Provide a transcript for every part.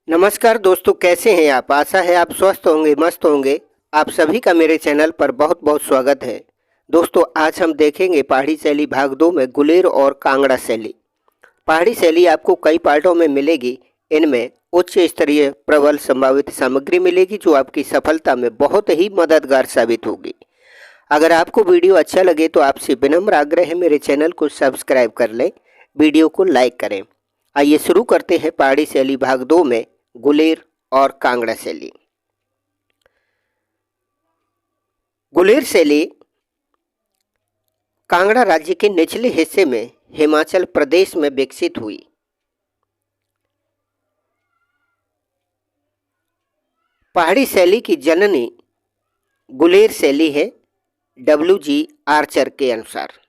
नमस्कार दोस्तों, कैसे हैं आप? आशा है आप स्वस्थ होंगे, मस्त होंगे। आप सभी का मेरे चैनल पर बहुत बहुत स्वागत है। दोस्तों, आज हम देखेंगे पहाड़ी शैली भाग 2 में गुलेर और कांगड़ा शैली। पहाड़ी शैली आपको कई पार्टों में मिलेगी। इनमें उच्च स्तरीय प्रबल संभावित सामग्री मिलेगी जो आपकी सफलता में बहुत ही मददगार साबित होगी। अगर आपको वीडियो अच्छा लगे तो आपसे विनम्र आग्रह है मेरे चैनल को सब्सक्राइब कर लें, वीडियो को लाइक करें। आइए शुरू करते हैं पहाड़ी शैली भाग 2 में गुलेर और कांगड़ा शैली। गुलेर शैली कांगड़ा राज्य के निचले हिस्से में हिमाचल प्रदेश में विकसित हुई। पहाड़ी शैली की जननी गुलेर शैली है, डब्ल्यू.जी. आर्चर के अनुसार।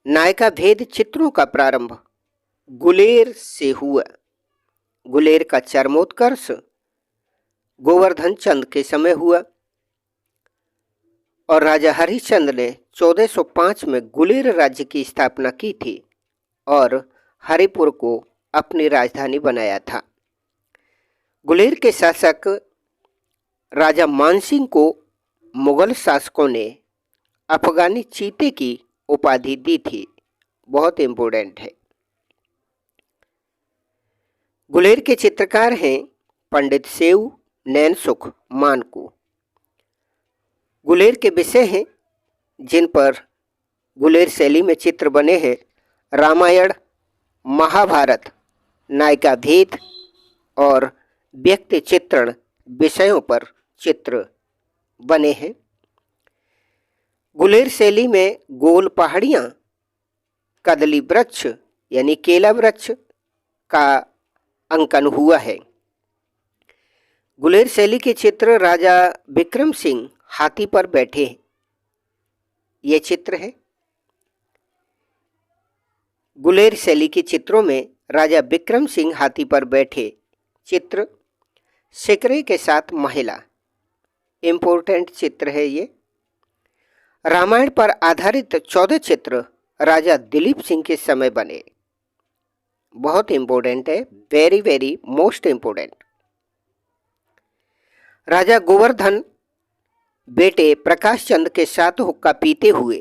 नायका भेद चित्रों का प्रारंभ गुलेर से हुआ। गुलेर का चरमोत्कर्ष गोवर्धन चंद के समय हुआ और राजा हरिश्चंद्र ने 1405 में गुलेर राज्य की स्थापना की थी और हरिपुर को अपनी राजधानी बनाया था। गुलेर के शासक राजा मानसिंह को मुगल शासकों ने अफगानी चीते की उपाधि दी थी। बहुत इंपॉर्टेंट है। गुलेर के चित्रकार हैं पंडित सेऊ नैनसुख मानकू। गुलेर के विषय हैं जिन पर गुलेर शैली में चित्र बने हैं: रामायण, महाभारत, नायिका भेद और व्यक्ति चित्रण विषयों पर चित्र बने हैं। गुलेर शैली में गोल पहाड़ियाँ, कदली वृक्ष यानी केला वृक्ष का अंकन हुआ है। गुलेर शैली के चित्र राजा विक्रम सिंह हाथी पर बैठे हैं। ये चित्र है। गुलेर शैली के चित्रों में राजा विक्रम सिंह हाथी पर बैठे चित्र, सिकरे के साथ महिला, इम्पोर्टेंट चित्र है ये। रामायण पर आधारित 14 चित्र राजा दिलीप सिंह के समय बने। बहुत इंपॉर्टेंट है, वेरी वेरी मोस्ट इंपॉर्टेंट। राजा गोवर्धन बेटे प्रकाश चंद के साथ हुक्का पीते हुए,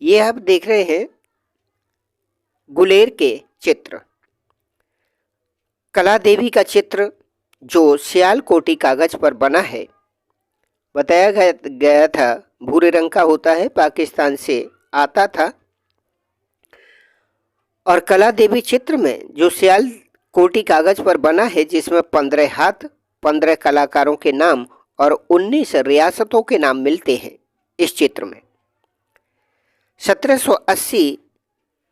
ये आप देख रहे हैं गुलेर के चित्र। कला देवी का चित्र जो सियालकोटी कागज पर बना है, बताया गया था भूरे रंग का होता है, पाकिस्तान से आता था। और कला देवी चित्र में जो सियालकोटी कागज पर बना है, जिसमें 15 हाथ, 15 कलाकारों के नाम और 19 रियासतों के नाम मिलते हैं। इस चित्र में 1780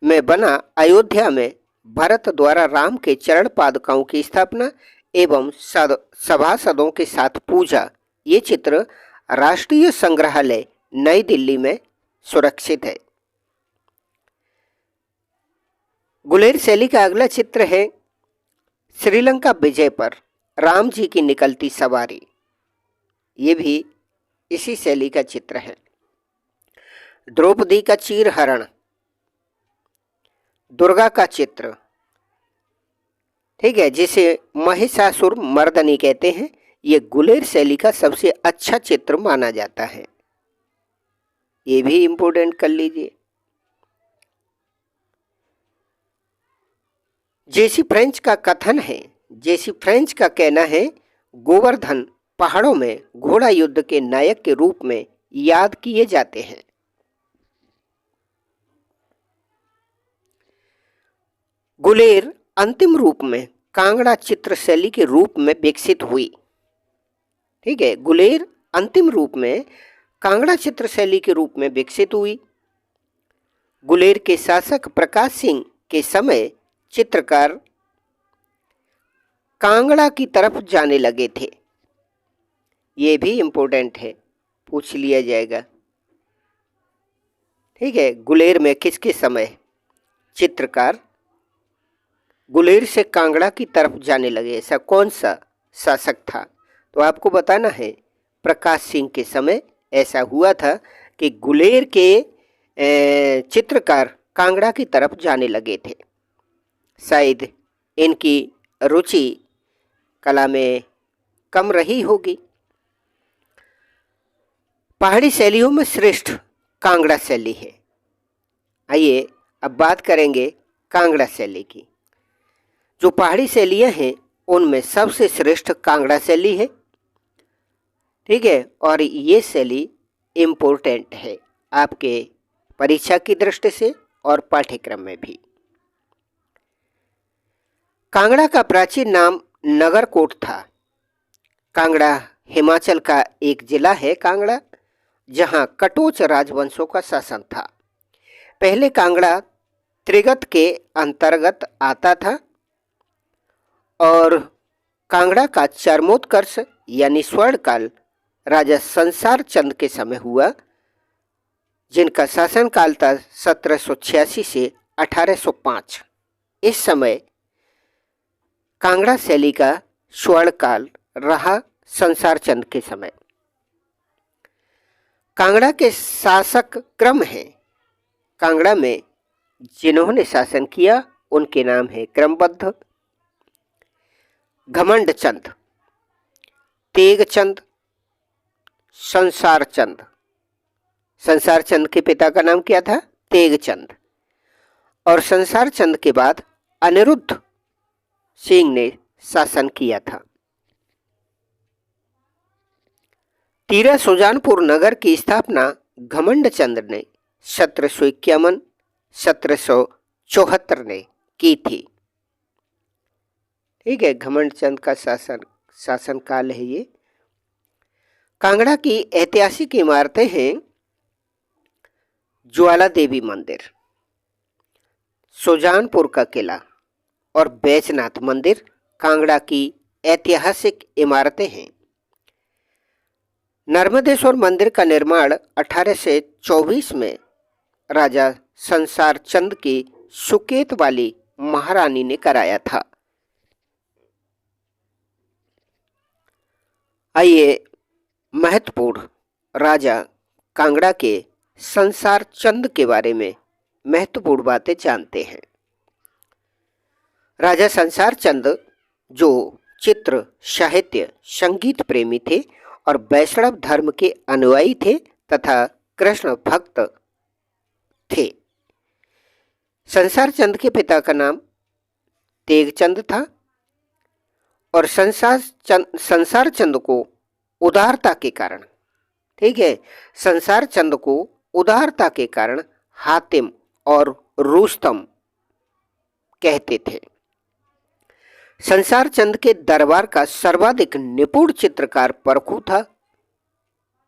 में बना अयोध्या में भरत द्वारा राम के चरण पादुकाओं की स्थापना एवं सभासदों के साथ पूजा, ये चित्र राष्ट्रीय संग्रहालय नई दिल्ली में सुरक्षित है। गुलेर शैली का अगला चित्र है श्रीलंका विजय पर राम जी की निकलती सवारी। ये भी इसी शैली का चित्र है। द्रौपदी का चीरहरण, दुर्गा का चित्र, ठीक है, जिसे महिषासुर मर्दनी कहते हैं, ये गुलेर शैली का सबसे अच्छा चित्र माना जाता है। ये भी इंपोर्टेंट कर लीजिए। जेसी फ्रेंच का कथन है, जेसी फ्रेंच का कहना है, गोवर्धन पहाड़ों में घोड़ा युद्ध के नायक के रूप में याद किए जाते हैं। गुलेर अंतिम रूप में कांगड़ा चित्र शैली के रूप में विकसित हुई। ठीक है, गुलेर अंतिम रूप में कांगड़ा चित्र शैली के रूप में विकसित हुई। गुलेर के शासक प्रकाश सिंह के समय चित्रकार कांगड़ा की तरफ जाने लगे थे। ये भी इंपॉर्टेंट है, पूछ लिया जाएगा। ठीक है, गुलेर में किसके समय चित्रकार गुलेर से कांगड़ा की तरफ जाने लगे, ऐसा कौन सा शासक था? तो आपको बताना है प्रकाश सिंह के समय ऐसा हुआ था कि गुलेर के चित्रकार कांगड़ा की तरफ जाने लगे थे। शायद इनकी रुचि कला में कम रही होगी। पहाड़ी शैलियों में श्रेष्ठ कांगड़ा शैली है। आइए अब बात करेंगे कांगड़ा शैली की। जो पहाड़ी शैलियाँ हैं उनमें सबसे श्रेष्ठ कांगड़ा शैली है। ठीक है, और ये शैली इम्पोर्टेंट है आपके परीक्षा की दृष्टि से और पाठ्यक्रम में भी। कांगड़ा का प्राचीन नाम नगरकोट था। कांगड़ा हिमाचल का एक जिला है कांगड़ा, जहां कटोच राजवंशों का शासन था। पहले कांगड़ा त्रिगत के अंतर्गत आता था और कांगड़ा का चरमोत्कर्ष यानी स्वर्णकाल राजा संसार चंद के समय हुआ, जिनका शासनकाल था 1786 से 1805। इस समय कांगड़ा शैली का स्वर्णकाल रहा संसार चंद के समय। कांगड़ा के शासक क्रम हैं। कांगड़ा में जिन्होंने शासन किया उनके नाम है क्रमबद्ध: घमंड चंद, तेग चंद, संसार चंद। संसार चंद के पिता का नाम क्या था? तेग चंद। और संसार चंद के बाद अनिरुद्ध सिंह ने शासन किया था। तीरा सुजानपुर नगर की स्थापना घमंड चंद ने 1751-1774 ने की थी। ठीक है, घमंड चंद का शासनकाल है ये। कांगड़ा की ऐतिहासिक इमारतें हैं ज्वाला देवी मंदिर, सुजानपुर का किला और बैजनाथ मंदिर कांगड़ा की ऐतिहासिक इमारतें हैं। नर्मदेश्वर मंदिर का निर्माण 1824 में राजा संसार चंद की सुकेत वाली महारानी ने कराया था। आइए महत्वपूर्ण राजा कांगड़ा के संसार चंद के बारे में महत्वपूर्ण बातें जानते हैं। राजा संसार चंद जो चित्र, साहित्य, संगीत प्रेमी थे और वैष्णव धर्म के अनुयायी थे तथा कृष्ण भक्त थे। संसार चंद के पिता का नाम तेगचंद था और संसार चंद को उदारता के कारण, ठीक है, संसार चंद को उदारता के कारण हातिम और रुस्तम कहते थे। संसार चंद के दरबार का सर्वाधिक निपुण चित्रकार परखू था।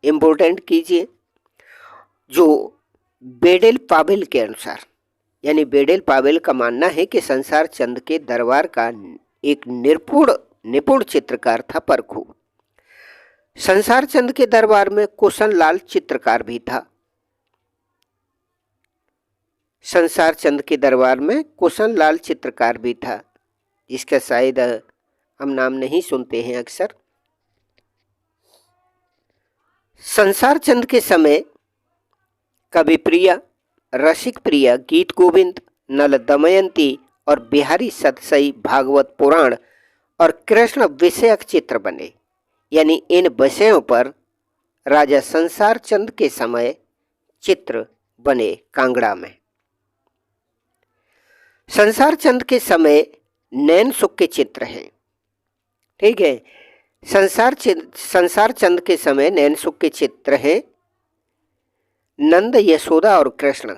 इंपोर्टेंट कीजिए, जो बेडेल पावेल के अनुसार, यानी बेडेल पावेल का मानना है कि संसार चंद के दरबार का एक निपुण चित्रकार था परखू। संसार चंद के दरबार में कुशन लाल चित्रकार भी था। संसार चंद के दरबार में कुशन लाल चित्रकार भी था, जिसका शायद हम नाम नहीं सुनते हैं अक्सर। संसार चंद के समय कवि प्रिया, रसिक प्रिया, गीत गोविंद, नल दमयंती और बिहारी सतसई, भागवत पुराण और कृष्ण विषयक चित्र बने। यानी इन विषयों पर राजा संसार चंद के समय चित्र बने कांगड़ा में। संसार चंद के समय नैन सुख के चित्र हैं। ठीक है, संसार चंद के समय नैन सुख के चित्र हैं। नंद, यशोदा और कृष्ण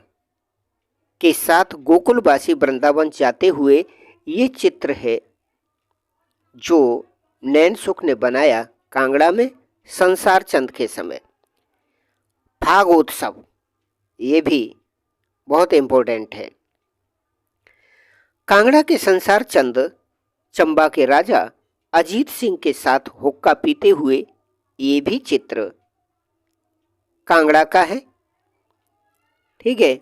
के साथ गोकुलवासी वृंदावन जाते हुए ये चित्र है जो नैन सुख ने बनाया कांगड़ा में संसार चंद के समय। फागोत्सव, ये भी बहुत इंपॉर्टेंट है। कांगड़ा के संसार चंद चंबा के राजा अजीत सिंह के साथ हुक्का पीते हुए, ये भी चित्र कांगड़ा का है। ठीक है,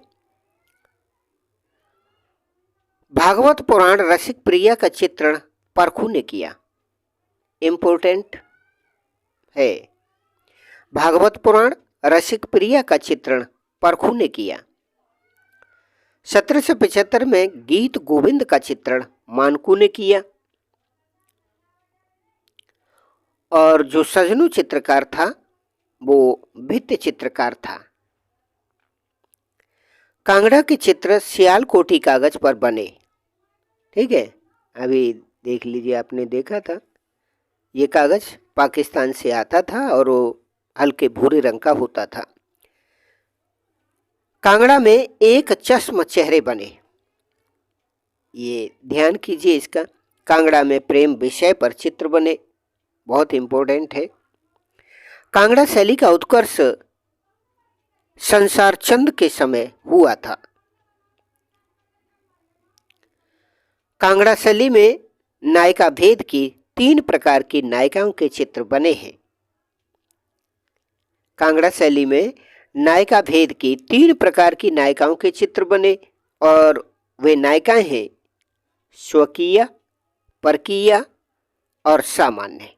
भागवत पुराण रसिक प्रिया का चित्रण परखू ने किया। इंपोर्टेंट है, भागवत पुराण रसिक प्रिया का चित्रण परखू ने किया। 1775 में गीत गोविंद का चित्रण मानकू ने किया और जो सजनू चित्रकार था वो भित्ति चित्रकार था। कांगड़ा के चित्र सियालकोटी कागज पर बने। ठीक है, अभी देख लीजिए, आपने देखा था ये कागज पाकिस्तान से आता था और वो हल्के भूरे रंग का होता था। कांगड़ा में एक चश्म चेहरे बने, ये ध्यान कीजिए इसका। कांगड़ा में प्रेम विषय पर चित्र बने, बहुत इंपॉर्टेंट है। कांगड़ा शैली का उत्कर्ष संसार चंद के समय हुआ था। कांगड़ा शैली में नायिका भेद की 3 प्रकार की नायिकाओं के चित्र बने हैं। कांगड़ा शैली में नायिका भेद की 3 प्रकार की नायिकाओं के चित्र बने और वे नायिकाएं हैं स्वकीय, परकीय और सामान्य,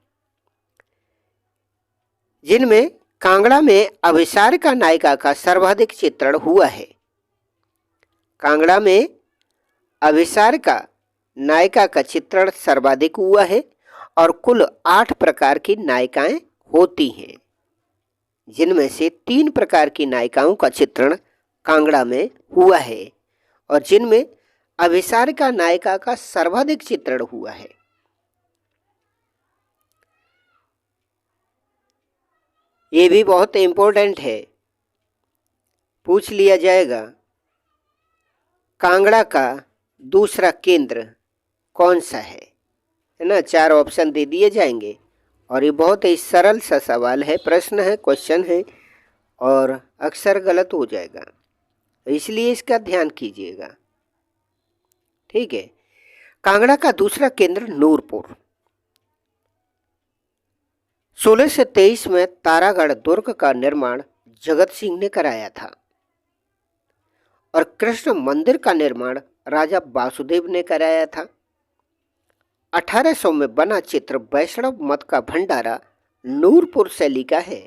जिनमें कांगड़ा में अभिसारिका नायिका का सर्वाधिक चित्रण हुआ है। कांगड़ा में अभिसारिका नायिका का चित्रण सर्वाधिक हुआ है और कुल 8 प्रकार की नायिकाएं होती हैं, जिनमें से 3 प्रकार की नायिकाओं का चित्रण कांगड़ा में हुआ है और जिनमें अभिसारिका नायिका का सर्वाधिक चित्रण हुआ है। ये भी बहुत इम्पोर्टेंट है, पूछ लिया जाएगा। कांगड़ा का दूसरा केंद्र कौन सा है ना? 4 ऑप्शन दे दिए जाएंगे और ये बहुत ही सरल सा सवाल है, प्रश्न है, क्वेश्चन है और अक्सर गलत हो जाएगा, इसलिए इसका ध्यान कीजिएगा। ठीक है, कांगड़ा का दूसरा केंद्र नूरपुर। 1623 में तारागढ़ दुर्ग का निर्माण जगत सिंह ने कराया था और कृष्ण मंदिर का निर्माण राजा वासुदेव ने कराया था। 1800 में बना चित्र वैष्णव मत का भंडारा नूरपुर शैली का है।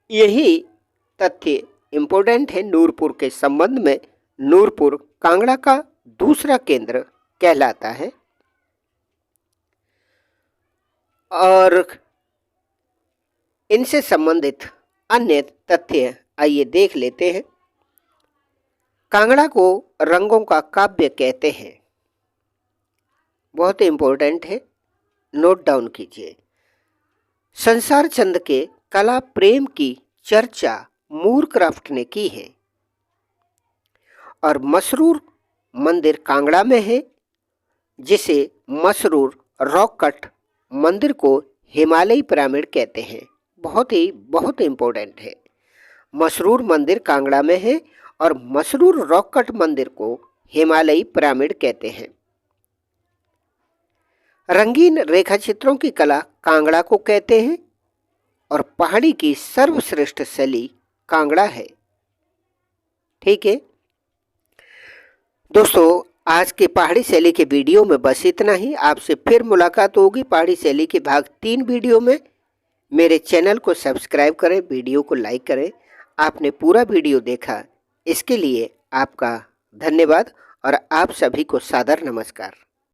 यही तथ्य इंपॉर्टेंट है नूरपुर के संबंध में। नूरपुर कांगड़ा का दूसरा केंद्र कहलाता है। और इनसे संबंधित अन्य तथ्य आइए देख लेते हैं। कांगड़ा को रंगों का काव्य कहते हैं, बहुत इंपॉर्टेंट है, नोट डाउन कीजिए। संसार चंद के कला प्रेम की चर्चा मूरक्राफ्ट ने की है और मसरूर मंदिर कांगड़ा में है, जिसे मसरूर रॉक कट मंदिर को हिमालयी पिरामिड कहते हैं। बहुत इंपॉर्टेंट है। मसरूर मंदिर कांगड़ा में है और मसरूर रॉक कट मंदिर को हिमालयी पिरामिड कहते हैं। रंगीन रेखा चित्रों की कला कांगड़ा को कहते हैं और पहाड़ी की सर्वश्रेष्ठ शैली कांगड़ा है। ठीक है दोस्तों, आज के पहाड़ी शैली के वीडियो में बस इतना ही। आपसे फिर मुलाकात होगी पहाड़ी शैली के भाग 3 वीडियो में। मेरे चैनल को सब्सक्राइब करें, वीडियो को लाइक करें। आपने पूरा वीडियो देखा, इसके लिए आपका धन्यवाद और आप सभी को सादर नमस्कार।